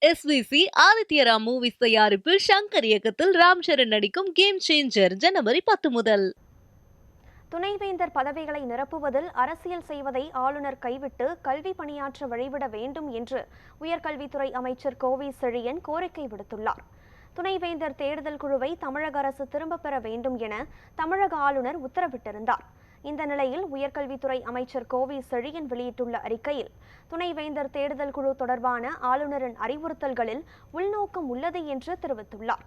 SVC Adityaram movies தயாரிப்பில் ஷங்கர் இயக்கத்தில் ராம் சரண் நடிக்கும் கேம் சேஞ்சர் ஜனவரி 10 முதல். துணைவேந்தர் பதவிகளை நிரப்புவதில் அரசியல் செய்வதை ஆளுநர் கைவிட்டு கல்வி பணியாற்ற வழிவிட வேண்டும் என்று உயர்கல்வித்துறை அமைச்சர் கோவி செழியன் கோரிக்கை விடுத்துள்ளார். துணைவேந்தர் தேடுதல் குழுவை தமிழக அரசு திரும்பப் பெற வேண்டும் என தமிழக ஆளுநர் உத்தரவிட்டிருந்தார். இந்த நிலையில் உயர்கல்வித்துறை அமைச்சர் கோவி செழியன் வெளியிட்டுள்ள அறிக்கையில், துணைவேந்தர் தேடுதல் குழு தொடர்பான ஆளுநரின் அறிவுறுத்தல்களில் உள்நோக்கம் உள்ளது என்று தெரிவித்துள்ளார்.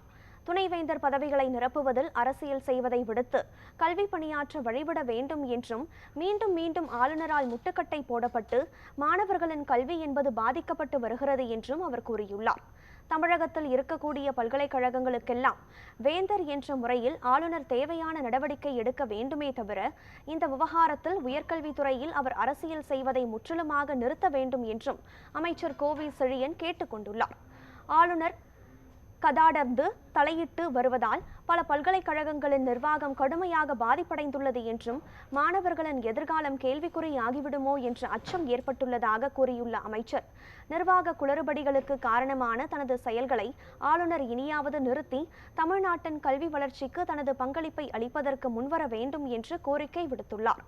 துணைவேந்தர் பதவிகளை நிரப்புவதில் அரசியல் செய்வதை விடுத்து கல்வி பணியாற்ற வழிவிட வேண்டும் என்றும், மீண்டும் மீண்டும் ஆளுநரால் முட்டுக்கட்டை போடப்பட்டு மாணவர்களின் கல்வி என்பது பாதிக்கப்பட்டு வருகிறது என்றும் அவர் கூறியுள்ளார். தமிழகத்தில் இருக்கக்கூடிய பல்கலைக்கழகங்களுக்கெல்லாம் வேந்தர் என்ற முறையில் ஆளுநர் தேவையான நடவடிக்கை எடுக்க வேண்டுமே தவிர, இந்த விவகாரத்தில் உயர்கல்வித்துறையில் அவர் அரசியல் செய்வதை முற்றிலுமாக நிறுத்த வேண்டும் என்றும் அமைச்சர் கோவி செழியன் கேட்டுக்கொண்டுள்ளார். ஆளுநர் கதாடர்ந்து தலையிட்டு வருவதால் பல பல்கலைக்கழகங்களின் நிர்வாகம் கடுமையாக பாதிப்படைந்துள்ளது என்றும், மாணவர்களின் எதிர்காலம் கேள்விக்குறியாகிவிடுமோ என்ற அச்சம் ஏற்பட்டுள்ளதாக கூறியுள்ள அமைச்சர், நிர்வாக குளறுபடிகளுக்கு காரணமான தனது செயல்களை ஆளுநர் இனியாவது நிறுத்தி தமிழ்நாட்டின் கல்வி வளர்ச்சிக்கு தனது பங்களிப்பை அளிப்பதற்கு முன்வர வேண்டும் என்று கோரிக்கை விடுத்துள்ளார்.